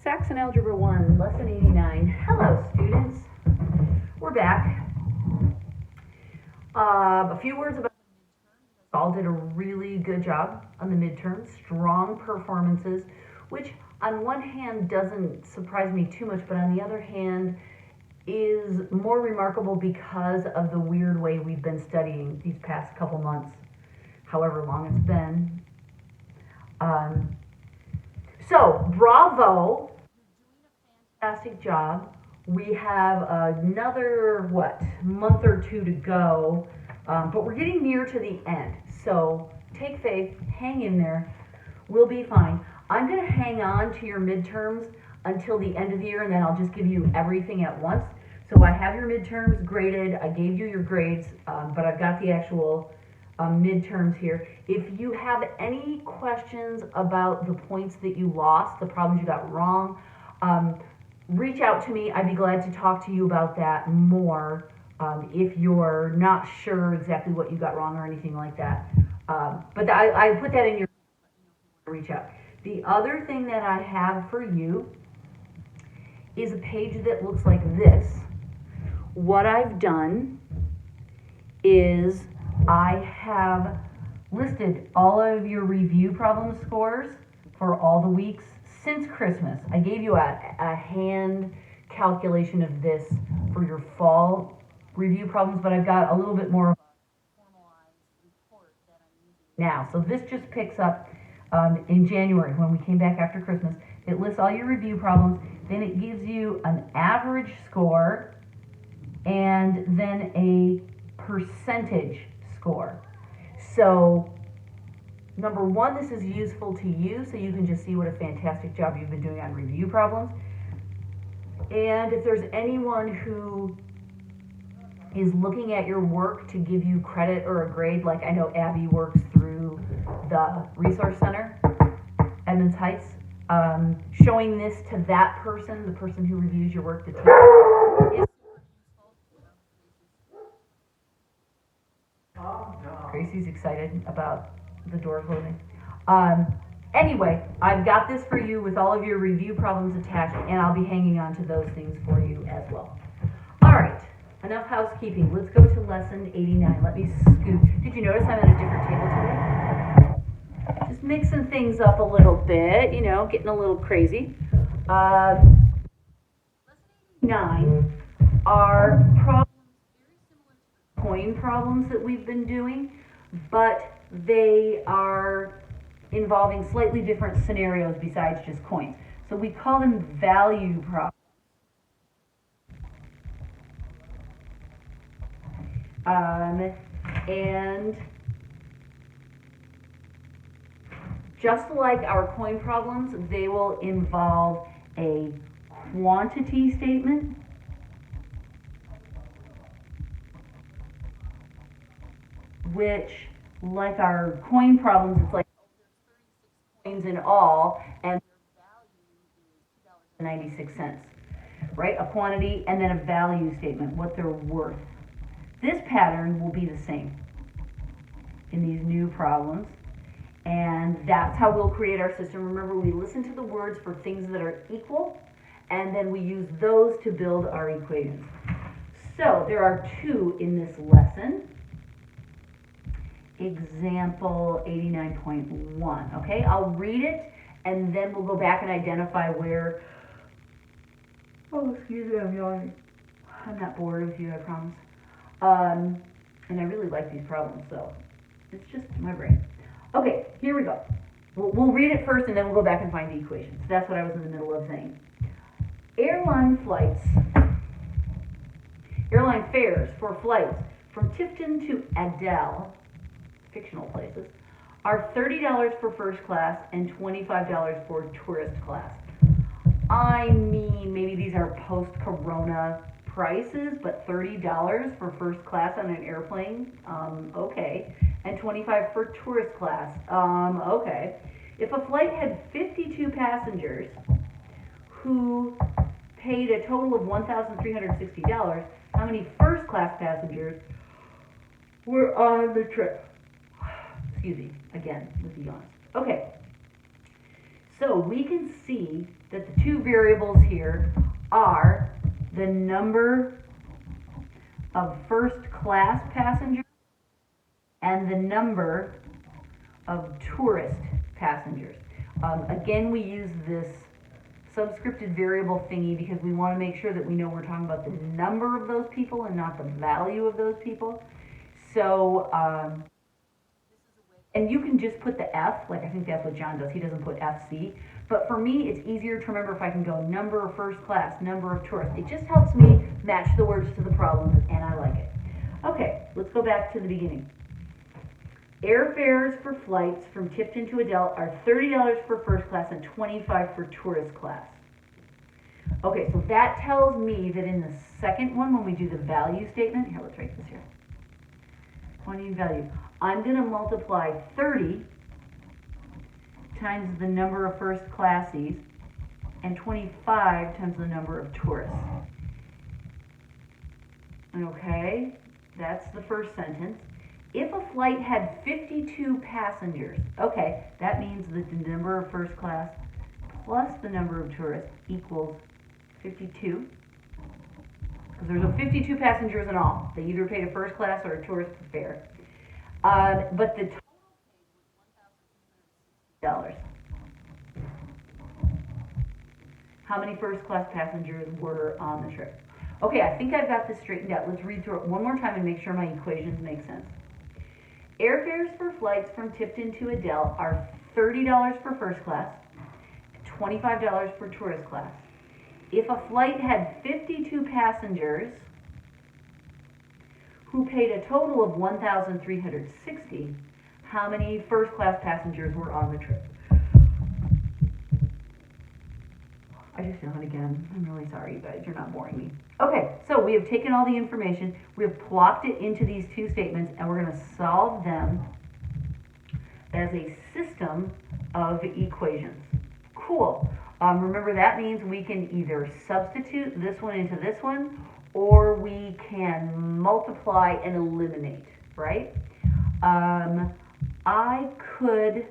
Saxon Algebra 1, Lesson 89. Hello, students. We're back. A few words about the midterms. All did a really good job on the midterms. Strong performances, which on one hand doesn't surprise me too much, but on the other hand is more remarkable because of the weird way we've been studying these past couple months, however long it's been. So, bravo. Fantastic job. We have another, month or two to go, but we're getting near to the end. So take faith, hang in there. We'll be fine. I'm going to hang on to your midterms until the end of the year, and then I'll just give you everything at once. So I have your midterms graded. I gave you your grades, but I've got the actual midterms here. If you have any questions about the points that you lost, the problems you got wrong, reach out to me. I'd be glad to talk to you about that more if you're not sure exactly what you got wrong or anything like that. But I put that in your reach out. The other thing that I have for you is a page that looks like this. What I've done is I have listed all of your review problem scores for all the weeks since Christmas. I gave you a hand calculation of this for your fall review problems, but I've got a little bit more of a formalized report that I'm using now. So this just picks up in January when we came back after Christmas. It lists all your review problems, then it gives you an average score and then a percentage score. So number one, this is useful to you so you can just see what a fantastic job you've been doing on review problems. And if there's anyone who is looking at your work to give you credit or a grade, like I know Abby works through the Resource Center, Edmonds Heights, showing this to that person, the person who reviews your work, the teacher, is Gracie's excited about the door closing. Anyway, I've got this for you with all of your review problems attached, and I'll be hanging on to those things for you as well. All right, enough housekeeping. Let's go to lesson 89. Let me scoot. Did you notice I'm at a different table today? Just mixing things up a little bit, getting a little crazy. Lesson 89 are problems very similar to the coin problems that we've been doing, but they are involving slightly different scenarios besides just coins. So we call them value problems. And just like our coin problems, they will involve a quantity statement, which, like our coin problems, it's like there's 36 coins in all, and their value is $2.96, right? A quantity and then a value statement, what they're worth. This pattern will be the same in these new problems, and that's how we'll create our system. Remember, we listen to the words for things that are equal, and then we use those to build our equations. So there are two in this lesson. Example 89.1, okay? I'll read it, and then we'll go back and identify where, excuse me, I'm yawning. I'm not bored with you, I promise. And I really like these problems, so it's just my brain. Okay, here we go. We'll read it first, and then we'll go back and find the equations. So that's what I was in the middle of saying. Airline fares for flights from Tifton to Adele, fictional places, are $30 for first class and $25 for tourist class. I mean, maybe these are post-corona prices, but $30 for first class on an airplane, okay, and $25 for tourist class, okay. If a flight had 52 passengers who paid a total of $1,360, how many first class passengers were on the trip? Excuse me, again, with the yawns. Okay, So we can see that the two variables here are the number of first class passengers and the number of tourist passengers. Again, we use this subscripted variable thingy because we want to make sure that we know we're talking about the number of those people and not the value of those people. So, and you can just put the F, like I think that's what John does, he doesn't put FC. But for me, it's easier to remember if I can go number of first class, number of tourists. It just helps me match the words to the problems, and I like it. Okay, let's go back to the beginning. Airfares for flights from Tipton to Adele are $30 for first class and $25 for tourist class. Okay, so that tells me that in the second one, when we do the value statement, here, let's write this here. Quantity value. I'm going to multiply 30 times the number of first classies and 25 times the number of tourists. Okay, that's the first sentence. If a flight had 52 passengers, okay, that means that the number of first class plus the number of tourists equals 52. Because there's 52 passengers in all. They either paid a first class or a tourist fare. But the total paid was $1,360. How many first class passengers were on the trip? Okay, I think I've got this straightened out. Let's read through it one more time and make sure my equations make sense. Airfares for flights from Tipton to Adele are $30 for first class, $25 for tourist class. If a flight had 52 passengers who paid a total of $1,360, how many first class passengers were on the trip? I just yawned again. I'm really sorry, you guys. You're not boring me. Okay, so we have taken all the information, we have plopped it into these two statements, and we're going to solve them as a system of equations. Cool. Remember, that means we can either substitute this one into this one, or we can multiply and eliminate, right? I could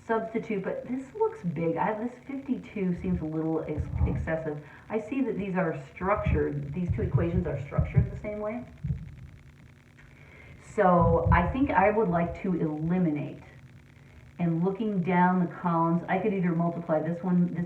substitute, but this looks big. This 52 seems a little excessive. I see that these are structured, these two equations are structured the same way. So I think I would like to eliminate. And looking down the columns, I could either multiply this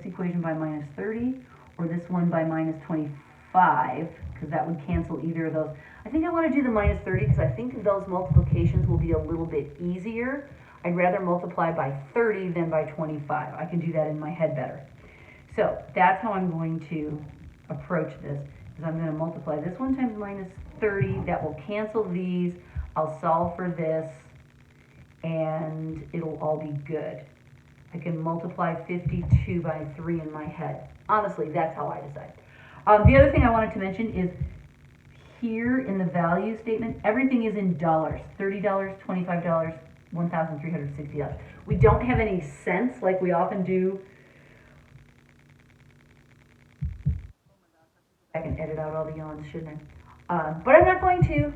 equation by minus 30, or this one by minus 25, because that would cancel either of those. I think I want to do the minus 30 because I think those multiplications will be a little bit easier. I'd rather multiply by 30 than by 25. I can do that in my head better. So that's how I'm going to approach this, is I'm going to multiply this one times minus 30. That will cancel these. I'll solve for this, and it'll all be good. I can multiply 52 by 3 in my head. Honestly, that's how I decide. The other thing I wanted to mention is here in the value statement, everything is in dollars. $30, $25, $1,360. We don't have any cents like we often do. I can edit out all the yawns, shouldn't I? But I'm not going to. Okay.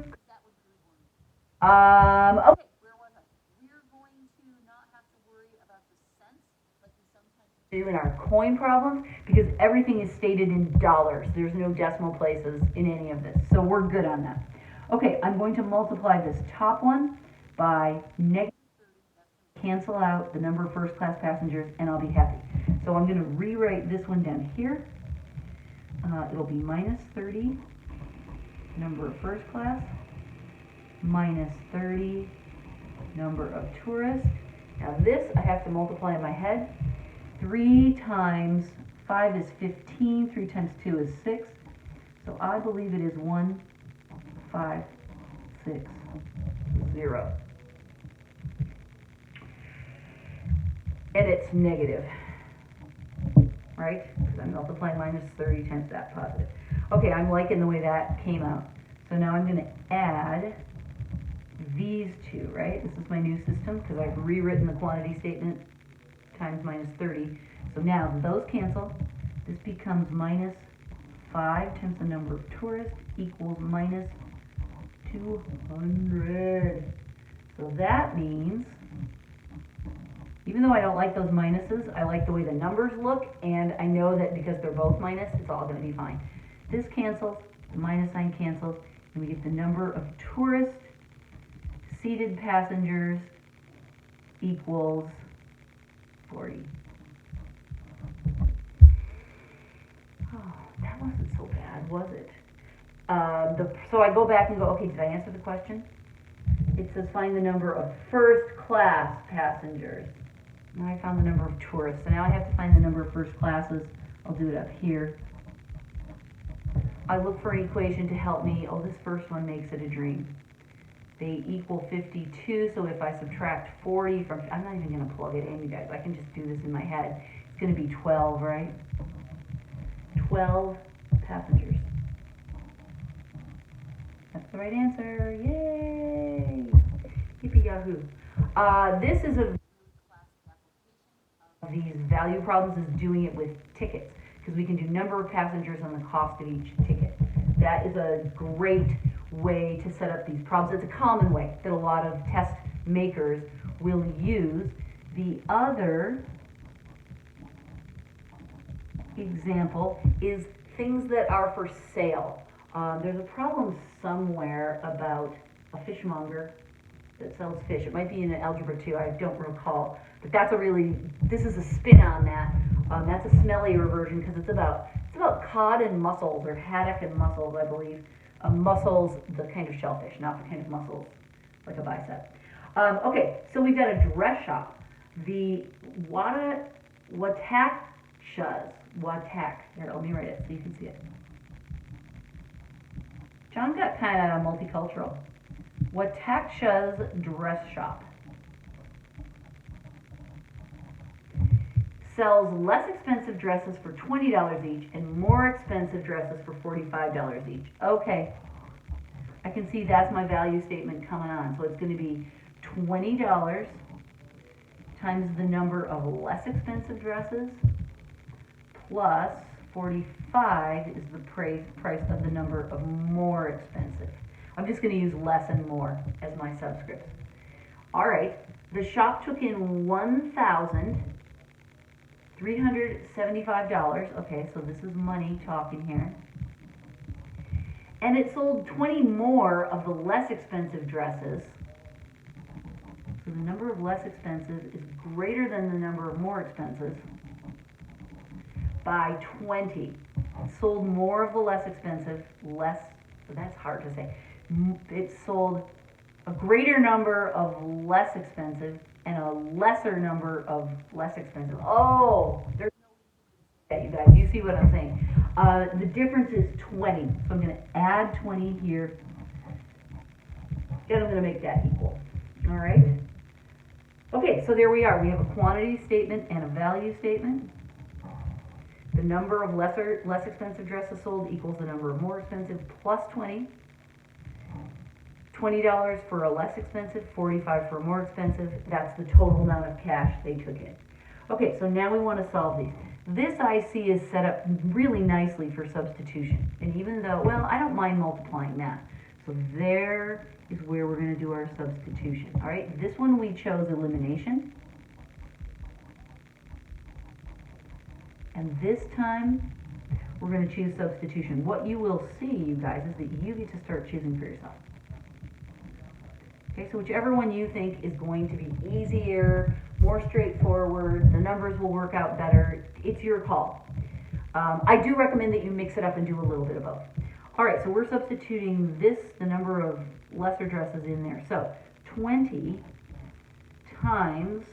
Where was I? We're going to not have to worry about the cents like we sometimes do in our coin problems because everything is stated in dollars. There's no decimal places in any of this. So we're good on that. Okay, I'm going to multiply this top one by negative 30, cancel out the number of first class passengers, and I'll be happy. So I'm going to rewrite this one down here. It'll be minus 30, number of first class, minus 30, number of tourists. Now this I have to multiply in my head. 3 times 5 is 15, 3 times 2 is 6. So I believe it is 1, 5, 6, 0. And it's negative, right? Because I'm multiplying minus 30 times that positive. Okay, I'm liking the way that came out. So now I'm going to add these two, right? This is my new system because I've rewritten the quantity statement times minus 30. So now those cancel. This becomes minus 5 times the number of tourists equals minus 200. So that means Even though I don't like those minuses, I like the way the numbers look, and I know that because they're both minus, it's all going to be fine. This cancels, the minus sign cancels, and we get the number of tourist seated passengers equals 40. Oh, that wasn't so bad, was it? So I go back and go, okay, did I answer the question? It says find the number of first class passengers. Now I found the number of tourists. So now I have to find the number of first classes. I'll do it up here. I look for an equation to help me. Oh, this first one makes it a dream. They equal 52, so if I subtract 40 from, I'm not even going to plug it in, you guys. I can just do this in my head. It's going to be 12, right? 12 passengers. That's the right answer. Yay! Yippee yahoo. This is a these value problems is doing it with tickets, because we can do number of passengers and the cost of each ticket. That is a great way to set up these problems. It's a common way that a lot of test makers will use. The other example is things that are for sale. There's a problem somewhere about a fishmonger that sells fish. It might be in Algebra 2, I don't recall. But that's this is a spin on that. That's a smellier version because it's about cod and mussels, or haddock and mussels, I believe. Mussels, the kind of shellfish, not the kind of mussels like a bicep. Okay, so we've got a dress shop. The Watak. Here, let me write it so you can see it. John got kind of multicultural. Wataksha's dress shop sells less expensive dresses for $20 each and more expensive dresses for $45 each. Okay, I can see that's my value statement coming on. So it's going to be $20 times the number of less expensive dresses plus 45 is the price of the number of more expensive. I'm just going to use less and more as my subscripts. All right, the shop took in $1,375. Okay, so this is money talking here. And it sold 20 more of the less expensive dresses. So the number of less expensive is greater than the number of more expensive by 20. It sold more of the less expensive, that's hard to say. It sold a greater number of less expensive and a lesser number of less expensive. Oh, there's no way you guys. You see what I'm saying? The difference is 20. So I'm going to add 20 here. And I'm going to make that equal. All right? Okay, so there we are. We have a quantity statement and a value statement. The number of less expensive dresses sold equals the number of more expensive plus 20. $20 for a less expensive, 45 for a more expensive. That's the total amount of cash they took in. Okay, so now we want to solve these. This IC is set up really nicely for substitution. And even though, well, I don't mind multiplying that. So there is where we're going to do our substitution. All right, this one we chose elimination. And this time, we're going to choose substitution. What you will see, you guys, is that you get to start choosing for yourself. Okay, so whichever one you think is going to be easier, more straightforward, the numbers will work out better, it's your call. I do recommend that you mix it up and do a little bit of both. All right, so we're substituting the number of lesser dresses in there. So 20 times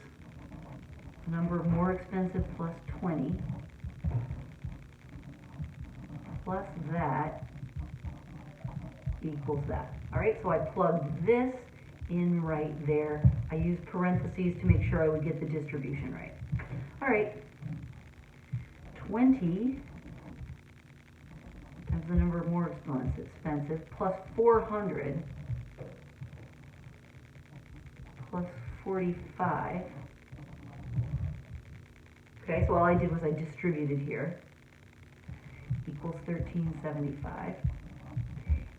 the number of more expensive plus 20 plus that equals that. All right, so I plugged this in right there. I used parentheses to make sure I would get the distribution right. All right, 20 times the number of more expensive plus 400 plus 45. Okay, so all I did was I distributed here. Equals 1375.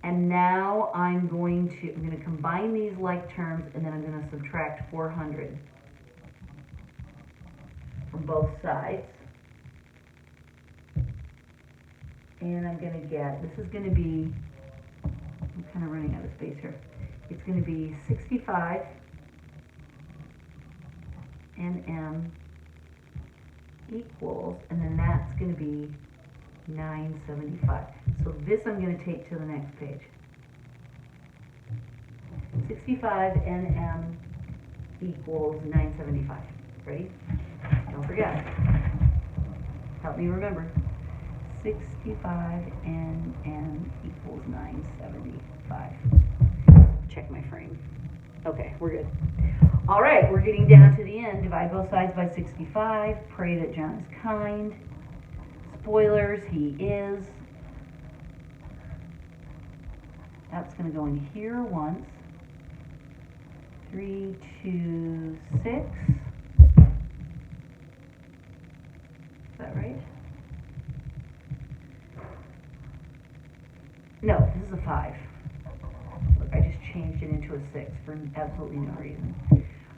And now I'm going to combine these like terms, and then I'm going to subtract 400. from both sides. And I'm going to get, this is going to be, I'm kind of running out of space here. It's going to be 65 nm equals, and then that's going to be 975. So this I'm going to take to the next page. 65 nm equals 975. Ready? Don't forget. Help me remember. 65 nm equals 975. Check my frame. Okay, we're good. All right, we're getting down to the end. Divide both sides by 65. Pray that John is kind. Spoilers, he is. That's going to go in here once. 3, 2, 6. Is that right? No, this is a 5. Look, I just changed it into a 6 for absolutely no reason.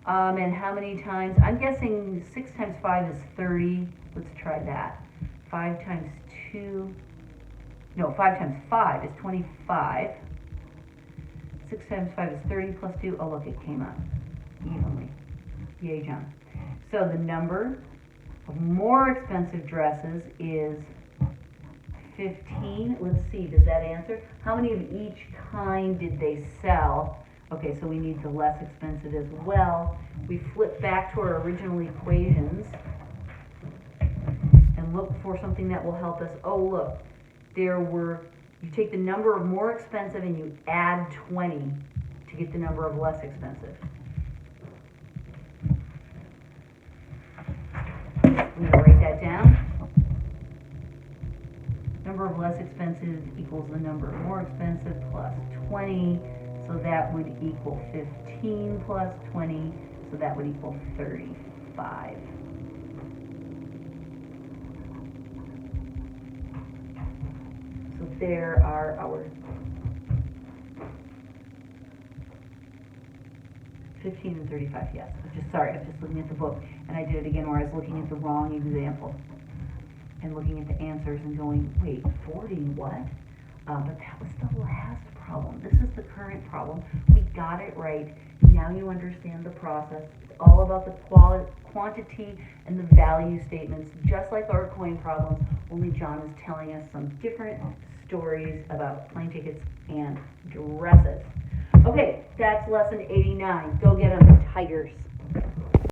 And how many times? I'm guessing 6 times 5 is 30. Let's try that. 5 times 2. No, 5 times 5 is 25. 6 times 5 is 30 plus 2. Oh, look, it came out evenly. Yay, John. So the number of more expensive dresses is 15. Let's see, does that answer? How many of each kind did they sell? Okay, so we need the less expensive as well. We flip back to our original equations and look for something that will help us. Oh, look, you take the number of more expensive and you add 20 to get the number of less expensive. I'm going to write that down. Number of less expensive equals the number of more expensive plus 20. So that would equal 15 plus 20. So that would equal 35. So there are our 15 and 35, yes. I'm just looking at the book, and I did it again where I was looking at the wrong example and looking at the answers and going, wait, 40 what? But that was the last problem. This is the current problem. We got it right. Now you understand the process. It's all about the quantity and the value statements, just like our coin problems, only John is telling us some different stories about plane tickets and dresses. Okay, that's lesson 89. Go get them, Tigers.